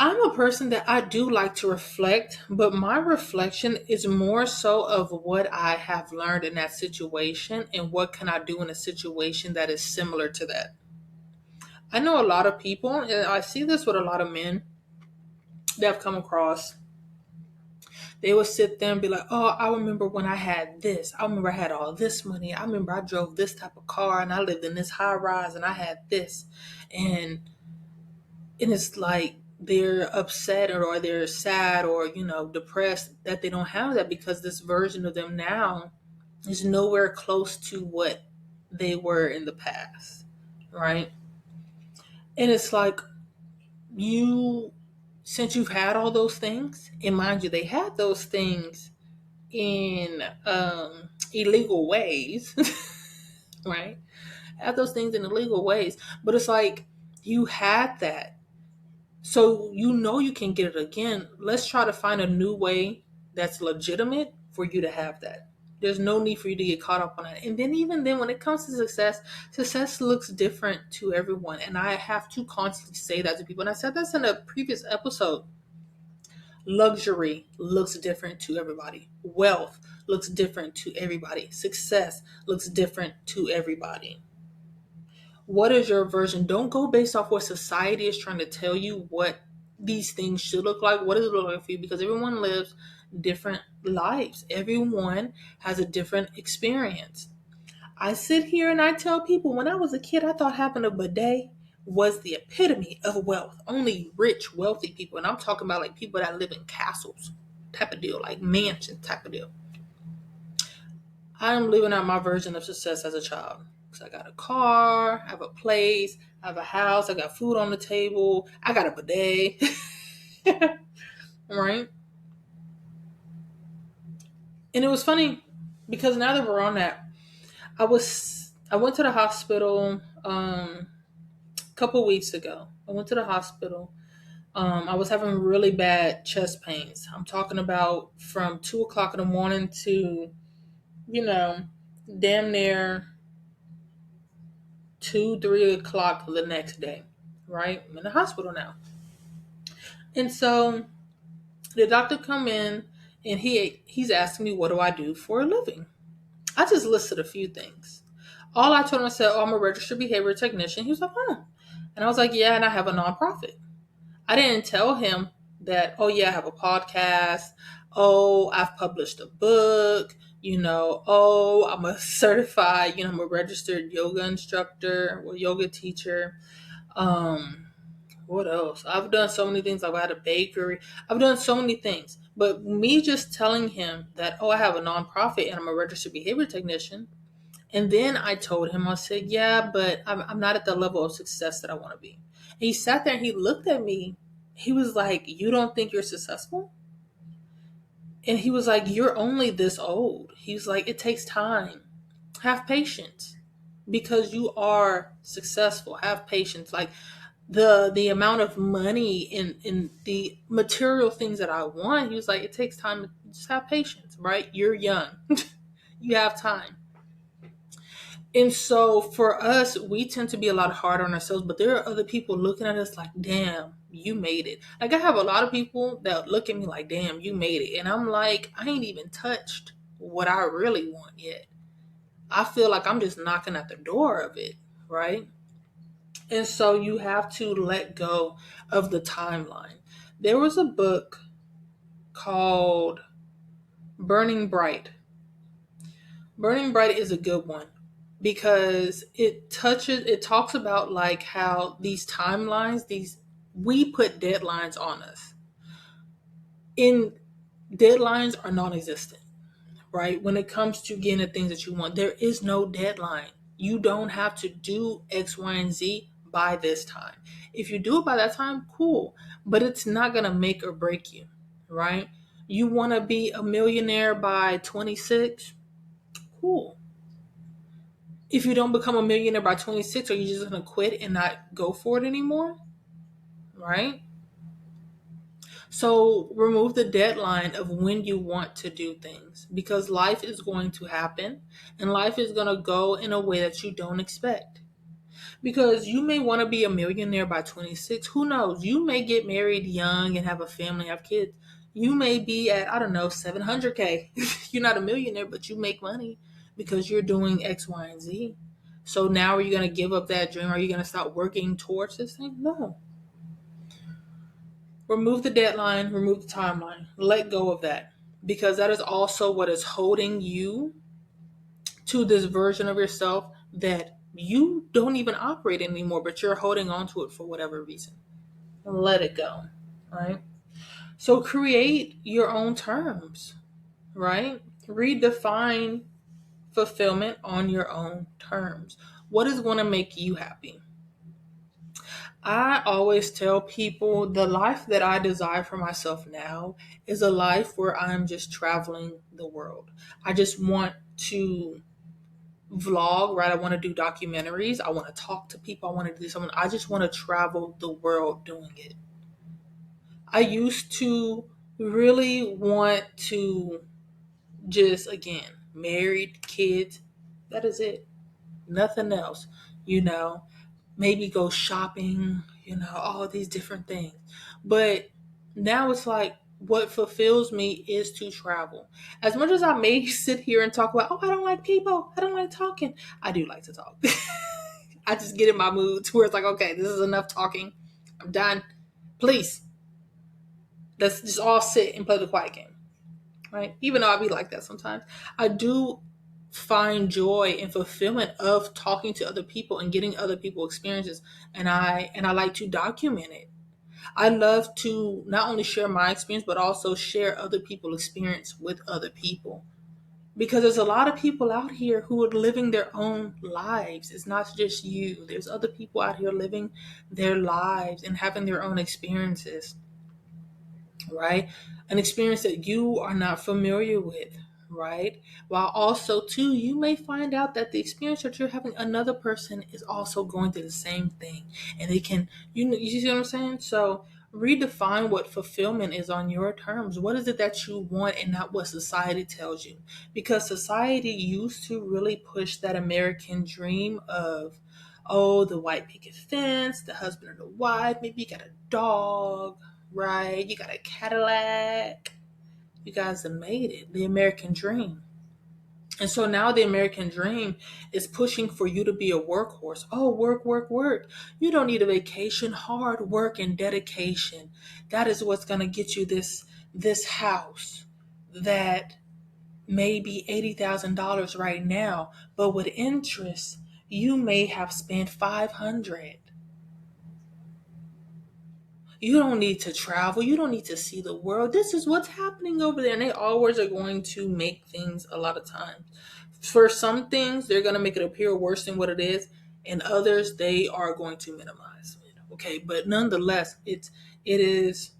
I'm a person that I do like to reflect, but my reflection is more so of what I have learned in that situation and what can I do in a situation that is similar to that. I know a lot of people, and I see this with a lot of men that I've come across. They would sit there and be like, oh, I remember when I had this. I remember I had all this money. I remember I drove this type of car and I lived in this high rise and I had this. And it's like they're upset or they're sad or, depressed that they don't have that, because this version of them now is nowhere close to what they were in the past. Right? And it's like, since you've had all those things, and mind you, they had those things in illegal ways, right? Had those things in illegal ways, but it's like you had that, so you can get it again. Let's try to find a new way that's legitimate for you to have that. There's no need for you to get caught up on that. And then even then, when it comes to success looks different to everyone, and I have to constantly say that to people. And I said that's in a previous episode. Luxury looks different to everybody. Wealth looks different to everybody. Success looks different to everybody. What is your version? Don't go based off what society is trying to tell you what these things should look like. What does it look like for you? Because everyone lives different lives. Everyone has a different experience. I sit here and I tell people, when I was a kid, I thought having a bidet was the epitome of wealth. Only rich, wealthy people. And I'm talking about like people that live in castles type of deal, like mansion type of deal. I'm living out my version of success as a child. Because I got a car, I have a place, I have a house, I got food on the table, I got a bidet. Right? And it was funny because now that we're on that, I went to the hospital a couple weeks ago. I went to the hospital. I was having really bad chest pains. I'm talking about from 2 o'clock in the morning to, damn near 2, 3 o'clock the next day. Right? I'm in the hospital now. And so the doctor come in and he's asking me, what do I do for a living? I just listed a few things. All I told him, I said, oh, I'm a registered behavior technician. He was like, oh. And I was like, yeah, and I have a nonprofit. I didn't tell him that, oh, yeah, I have a podcast. Oh, I've published a book. Oh, I'm a certified, I'm a registered yoga instructor or yoga teacher. Um, what else? I've done so many things. I've had a bakery. I've done so many things. But me just telling him that, oh, I have a nonprofit and I'm a registered behavior technician. And then I told him, I said, yeah, but I'm not at the level of success that I want to be. And he sat there and he looked at me. He was like, you don't think you're successful? And he was like, you're only this old. He was like, it takes time. Have patience because you are successful. Have patience. Like the amount of money in the material things that I want, he was like, it takes time. Just have patience, right? You're young. You have time. And so for us, we tend to be a lot harder on ourselves, but there are other people looking at us like, damn, you made it. Like I have a lot of people that look at me like, damn, you made it. And I'm like, I ain't even touched what I really want yet. I feel like I'm just knocking at the door of it, right? And so you have to let go of the timeline. There was a book called Burning Bright. Burning Bright is a good one because it talks about like how these timelines, we put deadlines on us. In deadlines are non-existent, right? When it comes to getting the things that you want, there is no deadline. You don't have to do X, Y, and Z by this time. If you do it by that time, cool, but it's not going to make or break you, right? You want to be a millionaire by 26, cool. If you don't become a millionaire by 26, are you just going to quit and not go for it anymore? Right? So remove the deadline of when you want to do things because life is going to happen and life is going to go in a way that you don't expect. Because you may want to be a millionaire by 26. Who knows? You may get married young and have a family, have kids. You may be at, I don't know, 700K. You're not a millionaire, but you make money because you're doing X, Y, and Z. So now are you going to give up that dream? Are you going to stop working towards this thing? No. Remove the deadline, remove the timeline. Let go of that because that is also what is holding you to this version of yourself that you don't even operate anymore, but you're holding on to it for whatever reason. Let it go, right? So create your own terms, right? Redefine fulfillment on your own terms. What is going to make you happy? I always tell people the life that I desire for myself now is a life where I'm just traveling the world. I just want to vlog, right? I want to do documentaries. I want to talk to people. I want to do something. I just want to travel the world doing it. I used to really want to just, again, married, kids. That is it. Nothing else. You know, maybe go shopping, all these different things. But now it's like what fulfills me is to travel. As much as I may sit here and talk about, oh, I don't like people, I don't like talking, I do like to talk. I just get in my mood to where it's like, okay, this is enough talking. I'm done. Please, let's just all sit and play the quiet game. Right? Even though I be like that sometimes, I do find joy and fulfillment of talking to other people and getting other people experiences, and I like to document it. I love to not only share my experience but also share other people's experience with other people, because there's a lot of people out here who are living their own lives. It's not just you. There's other people out here living their lives and having their own experiences, right? An experience that you are not familiar with, right? While also, too, you may find out that the experience that you're having, another person is also going through the same thing. And they can, you see what I'm saying? So redefine what fulfillment is on your terms. What is it that you want and not what society tells you? Because society used to really push that American dream of, oh, the white picket fence, the husband or the wife, maybe you got a dog, right? You got a Cadillac. You guys have made it. The American dream. And so now the American dream is pushing for you to be a workhorse. Oh, work, work, work. You don't need a vacation. Hard work and dedication. That is what's going to get you this house that may be $80,000 right now, but with interest, you may have spent 500. You don't need to travel. You don't need to see the world. This is what's happening over there. And they always are going to make things a lot of times. For some things, they're going to make it appear worse than what it is. And others, they are going to minimize it. Okay. But nonetheless, it is,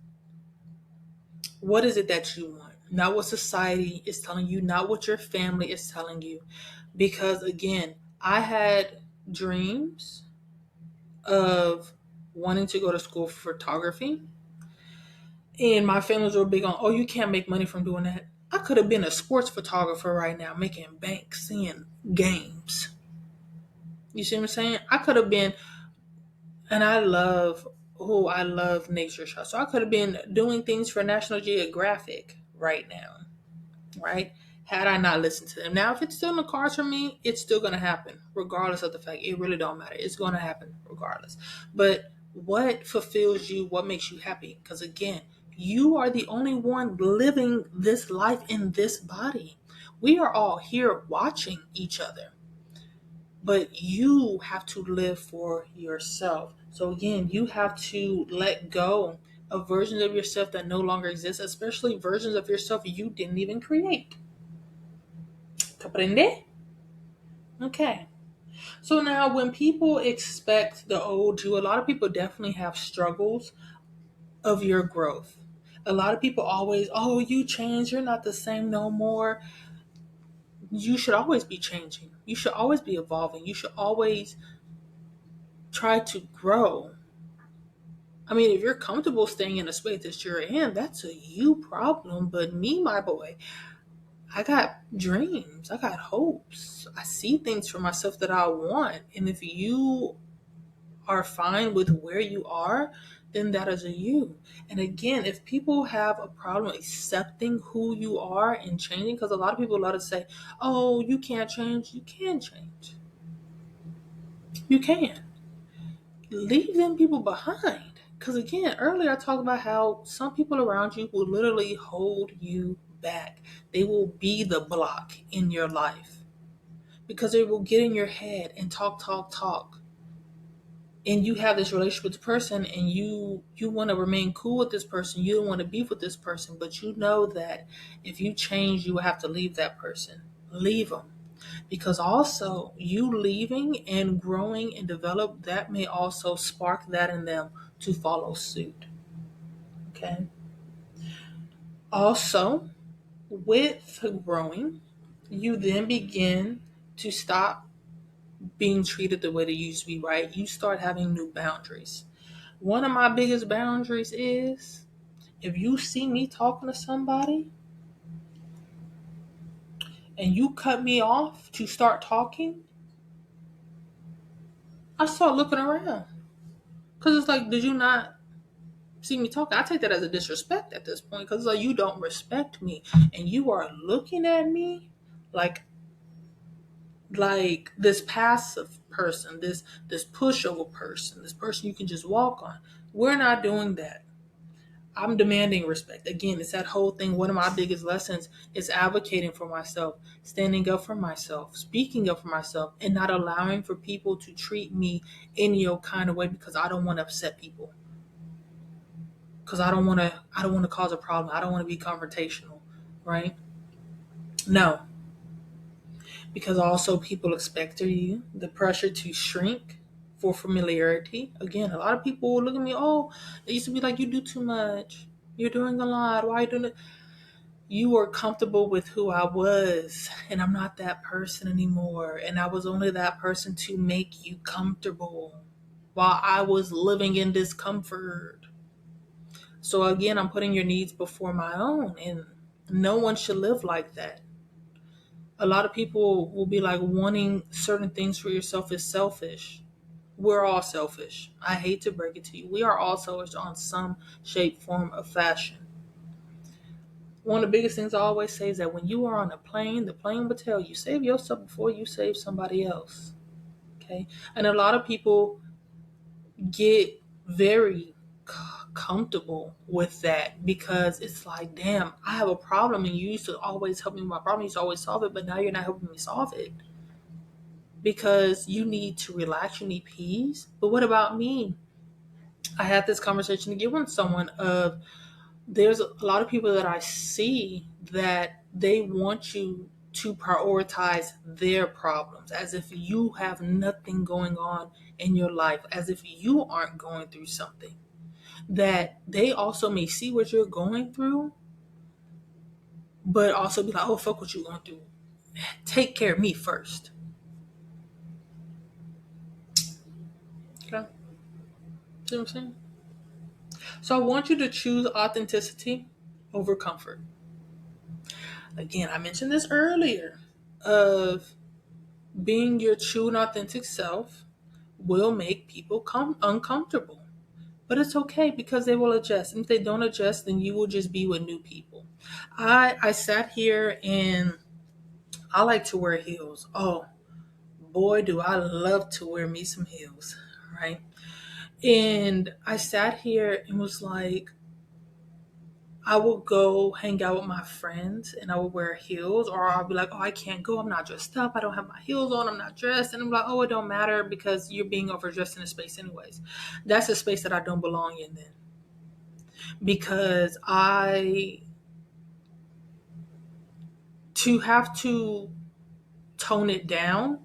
what is it that you want? Not what society is telling you, not what your family is telling you. Because again, I had dreams of wanting to go to school for photography. And my families were big on, oh, you can't make money from doing that. I could have been a sports photographer right now, making bank, seeing games. You see what I'm saying? I could have been, and I love nature shots. So I could have been doing things for National Geographic right now, right? Had I not listened to them. Now, if it's still in the cards for me, it's still going to happen, regardless of the fact. It really don't matter. It's going to happen regardless. But what fulfills you? What makes you happy? Because again, you are the only one living this life in this body. We are all here watching each other, but you have to live for yourself. So again, you have to let go of versions of yourself that no longer exist, especially versions of yourself you didn't even create. Comprende? Okay. So now when people expect the old you, a lot of people definitely have struggles of your growth. A lot of people always, oh, you changed, you're not the same no more. You should always be changing. You should always be evolving. You should always try to grow. I mean, if you're comfortable staying in a space that you're in, that's a you problem. But me, my boy, I got dreams. I got hopes. I see things for myself that I want. And if you are fine with where you are, then that is a you. And again, if people have a problem accepting who you are and changing, because a lot of people love to say, oh, you can't change. You can change. You can. Leave them people behind. Because again, earlier I talked about how some people around you will literally hold you back. They will be the block in your life because they will get in your head and talk, talk, talk. And you have this relationship with the person and you want to remain cool with this person. You don't want to beef with this person, but you know that if you change, you will have to leave that person. Leave them. Because also you leaving and growing and develop, that may also spark that in them to follow suit. Okay. Also, with growing, you then begin to stop being treated the way they used to be, right? You start having new boundaries. One of my biggest boundaries is if you see me talking to somebody and you cut me off to start talking, I start looking around. Because it's like, did you not see me talking? I take that as a disrespect at this point because like you don't respect me and you are looking at me like this passive person, this pushover person, this person you can just walk on. We're not doing that. I'm demanding respect. Again, it's that whole thing. One of my biggest lessons is advocating for myself, standing up for myself, speaking up for myself, and not allowing for people to treat me any old kind of way because I don't want to upset people. Because I don't want to cause a problem. I don't want to be confrontational, right? No. Because also people expect of you the pressure to shrink for familiarity. Again, a lot of people will look at me, oh, they used to be like, you do too much. You're doing a lot. Why are you doing it? You were comfortable with who I was, and I'm not that person anymore. And I was only that person to make you comfortable while I was living in discomfort. So again, I'm putting your needs before my own, and no one should live like that. A lot of people will be like, wanting certain things for yourself is selfish. We're all selfish. I hate to break it to you. We are all selfish on some shape, form, of fashion. one of the biggest things I always say is that when you are on a plane, the plane will tell you, save yourself before you save somebody else. Okay. And a lot of people get very comfortable with that because it's like, damn, I have a problem and you used to always help me with my problem. You used to always solve it, but now you're not helping me solve it because you need to relax, you need peace. But what about me? I had this conversation again with someone of there's a lot of people that I see that they want you to prioritize their problems as if you have nothing going on in your life, as if you aren't going through something. That they also may see what you're going through, but also be like, oh, fuck what you're going through. Take care of me first. Okay. See what I'm saying? So I want you to choose authenticity over comfort. Again, I mentioned this earlier of being your true and authentic self will make people uncomfortable. But it's okay because they will adjust. And if they don't adjust, then you will just be with new people. I sat here and I like to wear heels. Oh, boy, do I love to wear me some heels, right? And I sat here and was like, I will go hang out with my friends and I will wear heels, or I'll be like, oh, I can't go. I'm not dressed up. I don't have my heels on. I'm not dressed. And I'm like, oh, it don't matter because you're being overdressed in a space anyways. That's a space that I don't belong in then. Because to have to tone it down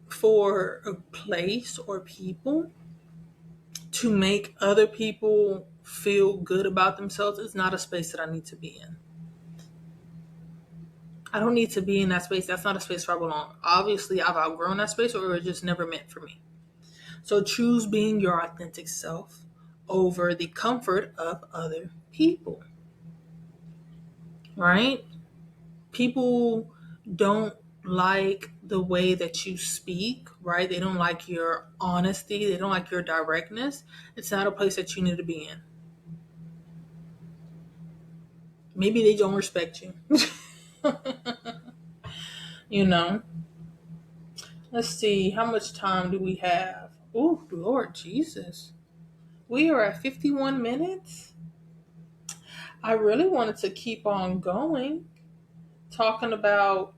for a place or people to make other people feel good about themselves is not a space that I need to be in. I don't need to be in that space. That's not a space where I belong. Obviously, I've outgrown that space or it was just never meant for me. So choose being your authentic self over the comfort of other people. Right? People don't like the way that you speak, right? They don't like your honesty. They don't like your directness. It's not a place that you need to be in. Maybe they don't respect you. You know? Let's see. How much time do we have? Oh, Lord Jesus. We are at 51 minutes. I really wanted to keep on going, talking about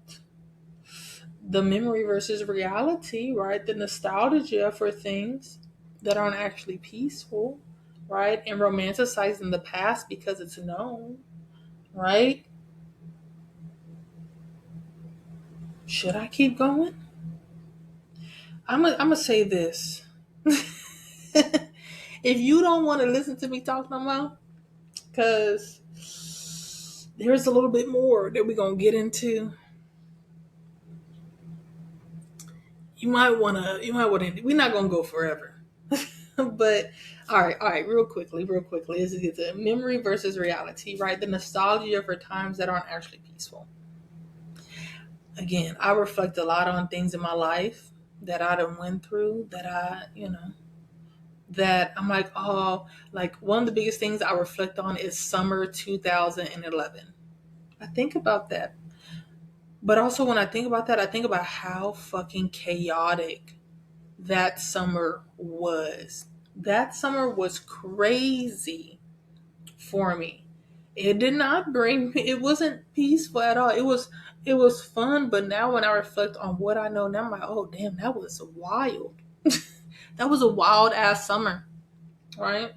the memory versus reality, right? The nostalgia for things that aren't actually peaceful, right? And romanticizing the past because it's known, right? Should I keep going? I'm gonna say this. If you don't want to listen to me talk no more, because there's a little bit more that we're gonna get into. You might wanna we're not gonna go forever. But all right, real quickly. This is a memory versus reality, right? The nostalgia for times that aren't actually peaceful. Again, I reflect a lot on things in my life that I done went through that I'm like, oh, like one of the biggest things I reflect on is summer 2011. I think about that. But also when I think about that, I think about how fucking chaotic that summer was. That summer was crazy for me. It did not bring me, it wasn't peaceful at all. It was fun, but now when I reflect on what I know now, I'm like, oh damn, that was wild. That was a wild ass summer, right?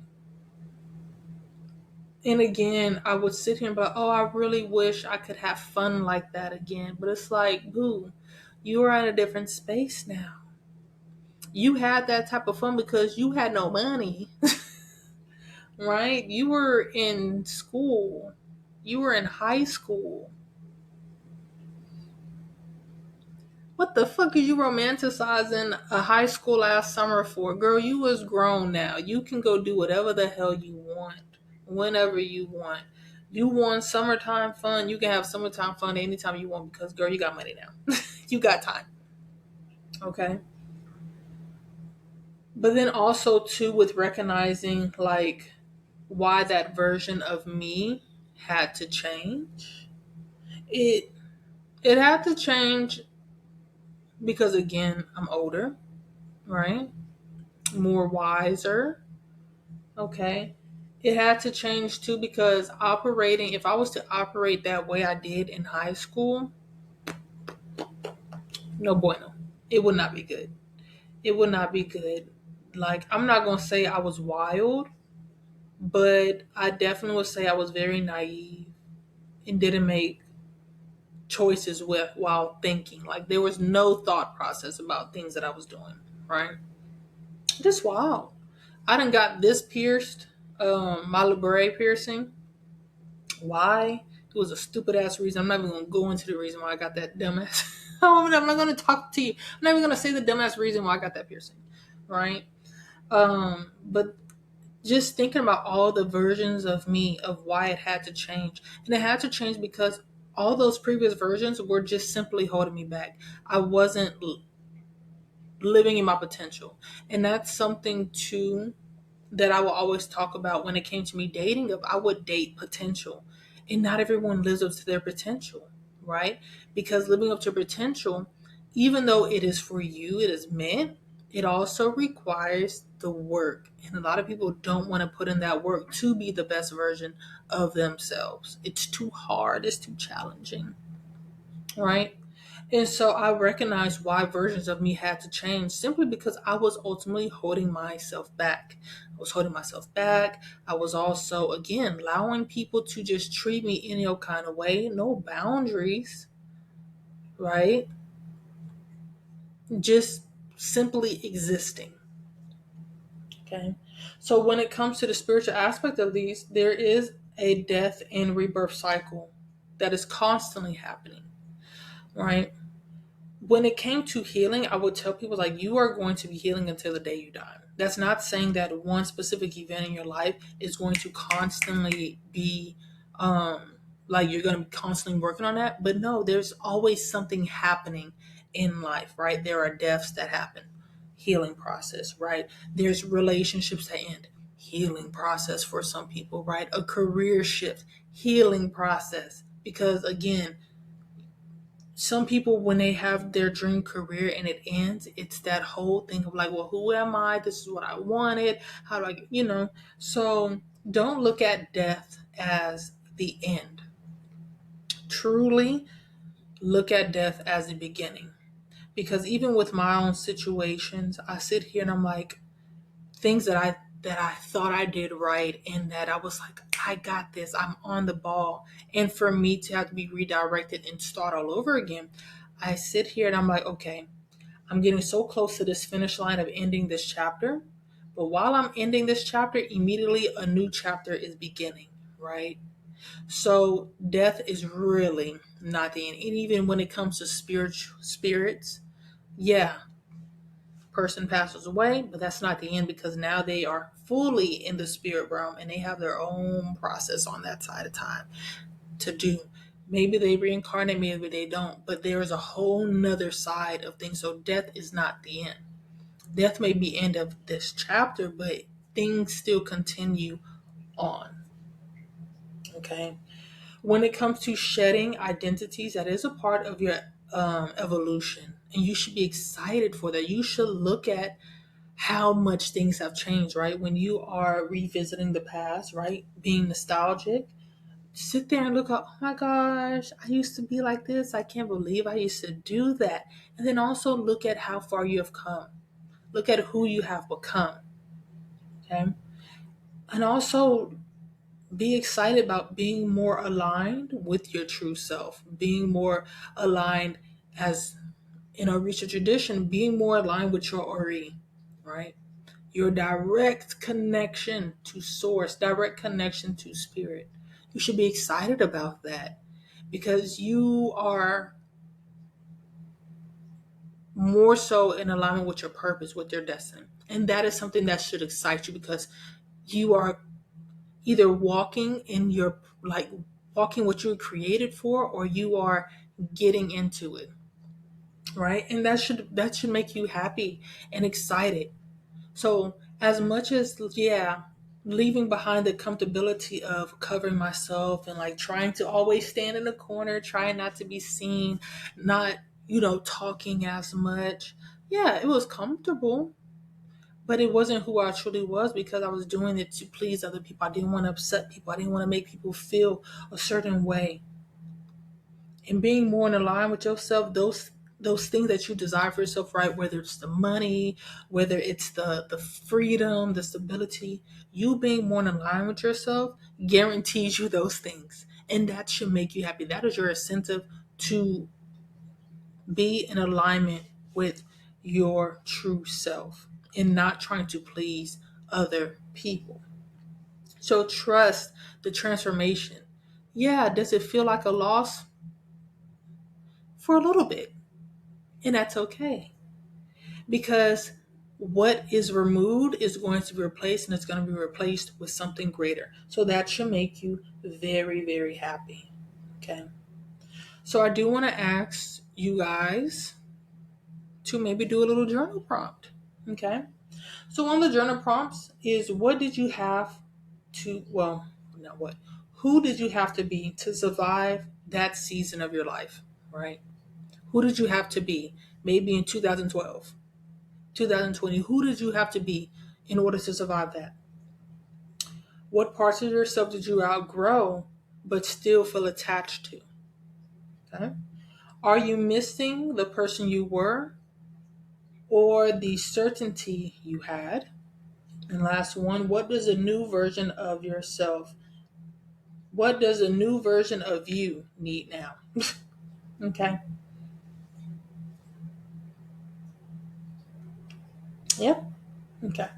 And again, I would sit here and be like, oh, I really wish I could have fun like that again. But it's like, boo, you are in a different space now. You had that type of fun because you had no money, right? You were in school, you were in high school. What the fuck are you romanticizing a high school ass summer for? Girl, you was grown now. You can go do whatever the hell you want, whenever you want. You want summertime fun, you can have summertime fun anytime you want because, girl, you got money now. You got time. Okay? But then also, too, with recognizing, like, why that version of me had to change. It it had to change because again, I'm older, right? More wiser. Okay. It had to change too because operating, if I was to operate that way I did in high school, no bueno. It would not be good. It would not be good. Like, I'm not going to say I was wild, but I definitely would say I was very naive and didn't make choices while thinking. Like, there was no thought process about things that I was doing, right? Just wow. I done got this pierced, my labret piercing. Why? It was a stupid ass reason. I'm not even gonna go into the reason why I got that dumbass. I'm not gonna talk to you. I'm not even gonna say the dumbass reason why I got that piercing, right? But just thinking about all the versions of me of why it had to change, and it had to change because all those previous versions were just simply holding me back. I wasn't living in my potential, and that's something too that I will always talk about when it came to me dating. Of I would date potential, and not everyone lives up to their potential, right? Because living up to potential, even though it is for you, it is meant, it also requires the work, and a lot of people don't want to put in that work to be the best version of themselves. It's too hard, it's too challenging, right? And so I recognized why versions of me had to change simply because I was ultimately holding myself back. I was holding myself back. I was also, again, allowing people to just treat me any old kind of way, no boundaries, right? Just simply existing. Okay. So when it comes to the spiritual aspect of these, there is a death and rebirth cycle that is constantly happening, right? When it came to healing, I would tell people like you are going to be healing until the day you die. That's not saying that one specific event in your life is going to constantly be like you're going to be constantly working on that. But no, there's always something happening in life, right? There are deaths that happen, healing process, right? There's relationships that end, healing process for some people, right? A career shift, healing process. Because again, some people when they have their dream career and it ends, it's that whole thing of like, well, who am I? This is what I wanted. How do I? So don't look at death as the end. Truly look at death as the beginning. Because even with my own situations, I sit here and I'm like, things that I thought I did right and that I was like, I got this, I'm on the ball. And for me to have to be redirected and start all over again, I sit here and I'm like, okay, I'm getting so close to this finish line of ending this chapter. But while I'm ending this chapter, immediately a new chapter is beginning, right? So death is really not the end. And even when it comes to spirits, yeah, person passes away, but that's not the end because now they are fully in the spirit realm and they have their own process on that side of time to do. Maybe they reincarnate, maybe they don't, but there is a whole nother side of things. So death is not the end. Death may be end of this chapter, but things still continue on. Okay. When it comes to shedding identities, that is a part of your evolution, and you should be excited for that. You should look at how much things have changed, right? When you are revisiting the past, right? Being nostalgic, sit there and look at, oh my gosh, I used to be like this. I can't believe I used to do that. And then also look at how far you have come. Look at who you have become. Okay. And also be excited about being more aligned with your true self, being more aligned as in our research tradition, being more aligned with your Ori, right? Your direct connection to source, direct connection to spirit. You should be excited about that because you are more so in alignment with your purpose, with your destiny. And that is something that should excite you because you are either walking in your, like, walking what you were created for, or you are getting into it, right? And that should make you happy and excited. So as much as, yeah, leaving behind the comfortability of covering myself and like trying to always stand in the corner, trying not to be seen, not, talking as much. Yeah, it was comfortable, but it wasn't who I truly was because I was doing it to please other people. I didn't want to upset people. I didn't want to make people feel a certain way. And being more in line with yourself, those things that you desire for yourself, right? Whether it's the money, whether it's the freedom, the stability, you being more in line with yourself guarantees you those things. And that should make you happy. That is your incentive to be in alignment with your true self and not trying to please other people. So trust the transformation. Yeah, does it feel like a loss? For a little bit. And that's okay. Because what is removed is going to be replaced, and it's going to be replaced with something greater. So that should make you very, very happy. Okay. So I do want to ask you guys to maybe do a little journal prompt. Okay. So one of the journal prompts is, what did you have to, well, not what, who did you have to be to survive that season of your life, right? Who did you have to be? Maybe in 2012, 2020, who did you have to be in order to survive that? What parts of yourself did you outgrow but still feel attached to? Okay. Are you missing the person you were or the certainty you had? And last one, what does a new version of yourself, what does a new version of you need now? Okay. Yep. Okay.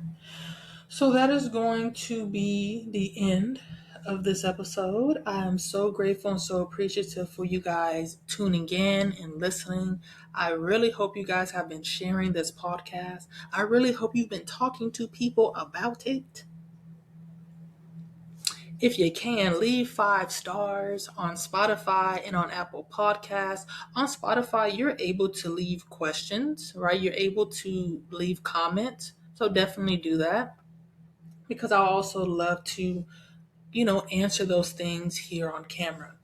So that is going to be the end of this episode. I am so grateful and so appreciative for you guys tuning in and listening. I really hope you guys have been sharing this podcast. I really hope you've been talking to people about it. If you can, leave 5 stars on Spotify and on Apple Podcasts. On Spotify, you're able to leave questions, right? You're able to leave comments. So definitely do that, because I also love to, answer those things here on camera.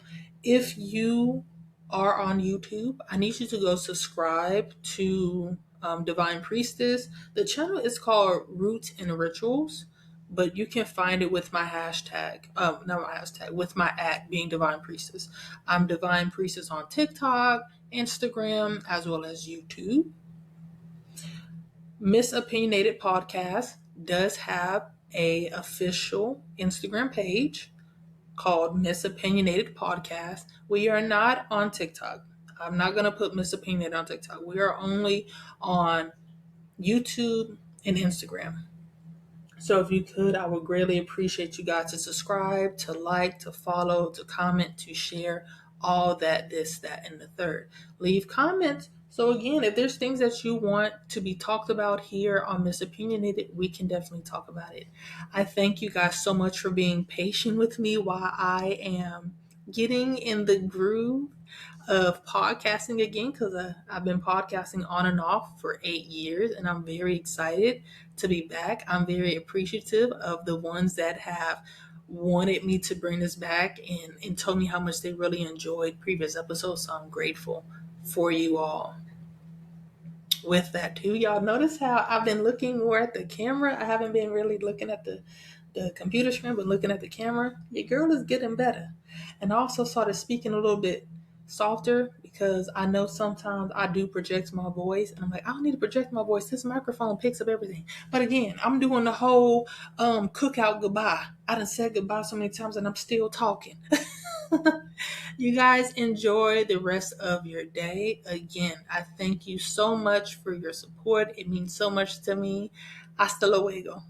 If you are on YouTube, I need you to go subscribe to Divine Priestess. The channel is called Roots and Rituals, but you can find it with my hashtag, not my hashtag, with my being Divine Priestess. I'm Divine Priestess on TikTok, Instagram, as well as YouTube. Miss Opinionated Podcast does have a official Instagram page called Miss Opinionated Podcast. We are not on TikTok. I'm not going to put Miss Opinionated on TikTok. We are only on YouTube and Instagram. So if you could, I would greatly appreciate you guys to subscribe, to like, to follow, to comment, to share, all that, this, that, and the third. Leave comments. So again, if there's things that you want to be talked about here on Miss Opinionated, we can definitely talk about it. I thank you guys so much for being patient with me while I am getting in the groove of podcasting again, because I've been podcasting on and off for 8 years, and I'm very excited to be back. I'm very appreciative of the ones that have wanted me to bring this back and told me how much they really enjoyed previous episodes. So I'm grateful for you all. With that too, y'all notice how I've been looking more at the camera. I haven't been really looking at the computer screen, but looking at the camera. Your girl is getting better. And I also started speaking a little bit softer, because I know sometimes I do project my voice, and I'm like, I don't need to project my voice. This microphone picks up everything. But again, I'm doing the whole cookout goodbye. I done said goodbye so many times and I'm still talking. You guys enjoy the rest of your day. Again, I thank you so much for your support. It means so much to me. Hasta luego.